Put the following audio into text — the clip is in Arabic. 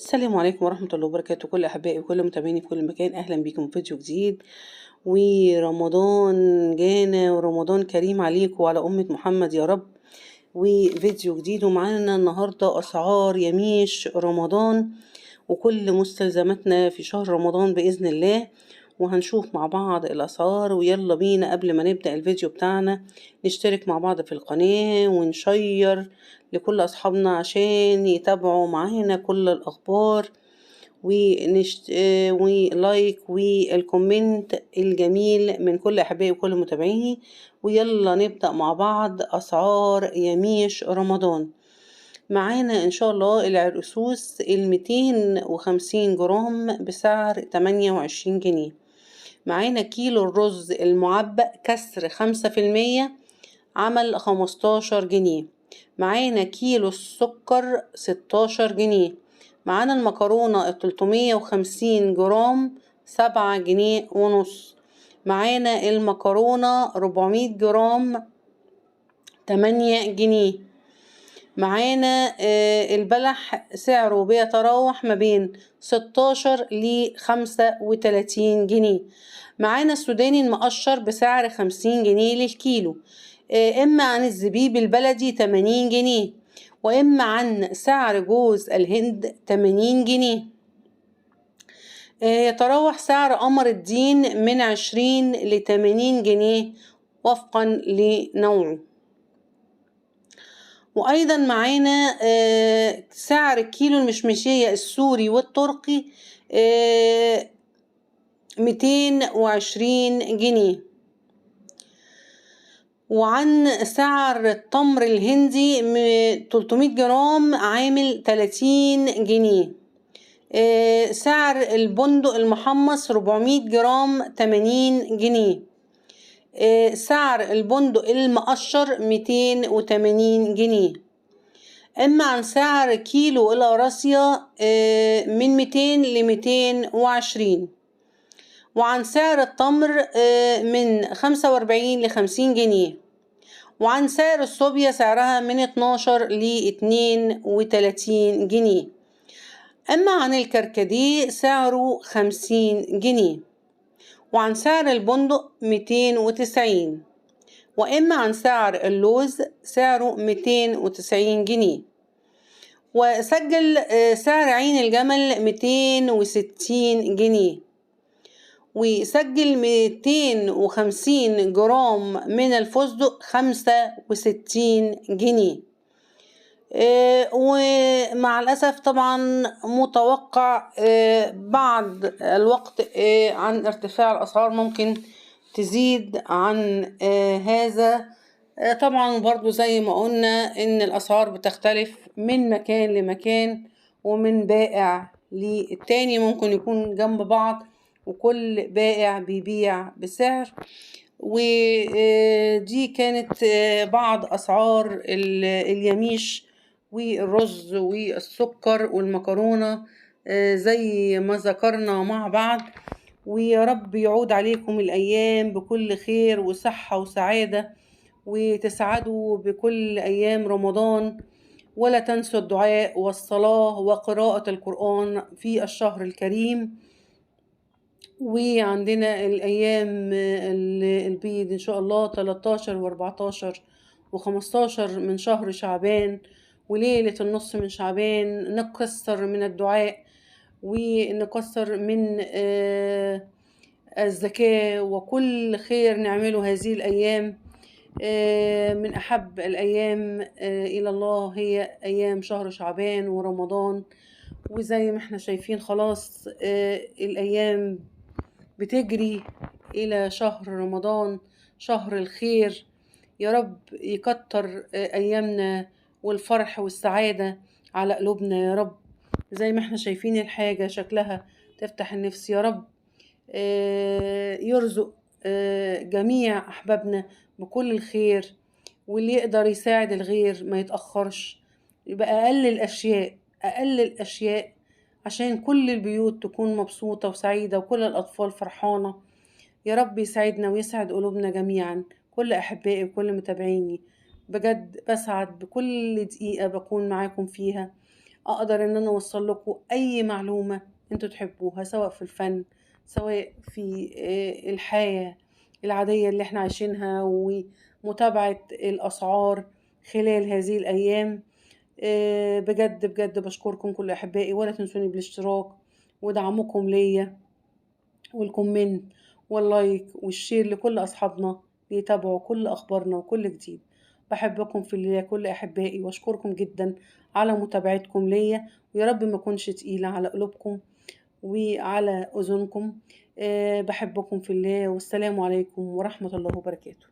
السلام عليكم ورحمة الله وبركاته، كل أحبائي وكل متابعيني في كل مكان، أهلا بيكم في فيديو جديد. ورمضان جانا ورمضان كريم عليكم وعلى أمة محمد يا رب. وفيديو جديد ومعانا النهاردة أسعار يميش رمضان وكل مستلزماتنا في شهر رمضان بإذن الله، وهنشوف مع بعض الأسعار. ويلا بينا قبل ما نبدأ الفيديو بتاعنا نشترك مع بعض في القناة ونشير لكل أصحابنا عشان يتابعوا معانا كل الأخبار ولايك والكومنت الجميل من كل أحبائي وكل متابعيني. ويلا نبدأ مع بعض أسعار يميش رمضان. معانا إن شاء الله العرقسوس 250 جرام بسعر 28 جنيه. معانا كيلو الرز المعبأ كسر 5% عمل 15 جنيه. معانا كيلو السكر 16 جنيه. معانا المكرونة 350 جرام 7 جنيه ونص. معانا المكرونة 400 جرام 8 جنيه. معانا البلح سعره بيتراوح ما بين 16 ل 35 جنيه. معانا السوداني المقشر بسعر 50 جنيه للكيلو، إما عن الزبيب البلدي 80 جنيه، وإما عن سعر جوز الهند 80 جنيه. يتراوح سعر قمر الدين من 20 ل 80 جنيه وفقا لنوعه. وأيضا معانا سعر كيلو المشمشية السوري والتركي 220 جنيه. وعن سعر التمر الهندي 300 جرام عامل 30 جنيه. سعر البندق المحمص 400 جرام 80 جنيه. سعر البندق المقشر 280 جنيه. أما عن سعر كيلو القراصية من 200 ل 220. وعن سعر التمر من 45 ل 50 جنيه. وعن سعر الصوبيا سعرها من 12 ل 32 جنيه. أما عن الكركديه سعره 50 جنيه. وعن سعر البندق 290. وإما عن سعر اللوز سعره 290 جنيه. وسجل سعر عين الجمل 260 جنيه. وسجل 250 جرام من الفستق 65 جنيه. ومع الأسف طبعا متوقع بعد الوقت عن ارتفاع الأسعار ممكن تزيد عن هذا. طبعا برضو زي ما قلنا إن الأسعار بتختلف من مكان لمكان ومن بائع للتاني، ممكن يكون جنب بعض وكل بائع بيبيع بسعر. ودي كانت بعض أسعار اليميش والرز والسكر والمكرونة زي ما ذكرنا مع بعض. ويا رب يعود عليكم الأيام بكل خير وصحة وسعادة، وتسعدوا بكل أيام رمضان. ولا تنسوا الدعاء والصلاة وقراءة القرآن في الشهر الكريم. وعندنا الأيام البيض إن شاء الله 13 و14 و15 من شهر شعبان، وليلة النص من شعبان. نكثر من الدعاء ونكثر من الزكاة وكل خير نعمله هذه الأيام. من أحب الأيام إلى الله هي أيام شهر شعبان ورمضان. وزي ما احنا شايفين خلاص الأيام بتجري إلى شهر رمضان، شهر الخير. يا رب يكتر أيامنا والفرح والسعادة على قلوبنا يا رب. زي ما احنا شايفين الحاجة شكلها تفتح النفس. يا رب يرزق جميع أحبابنا بكل الخير، واللي يقدر يساعد الغير ما يتأخرش. يبقى أقل الأشياء عشان كل البيوت تكون مبسوطة وسعيدة وكل الأطفال فرحانة. يا رب يسعدنا ويسعد قلوبنا جميعا. كل أحبائي وكل متابعيني بجد بسعد بكل دقيقة بكون معاكم فيها، أقدر إن أنا أوصّل لكم أي معلومة أنتم تحبوها، سواء في الفن، سواء في الحياة العادية اللي إحنا عايشينها، ومتابعة الأسعار خلال هذه الأيام. بجد بجد باشكركم كل أحبائي، ولا تنسوني بالاشتراك ودعمكم ليّا والكومنت واللايك والشير لكل أصحابنا ليتابعوا كل أخبارنا وكل جديد. باحبكم في الله كل أحبائي، وأشكركم جدًا على متابعتكم ليّا، ويا رب ما أكونش تقيلة على قلوبكم وعلى أذنكم. باحبكم في الله، والسلام عليكم ورحمة الله وبركاته.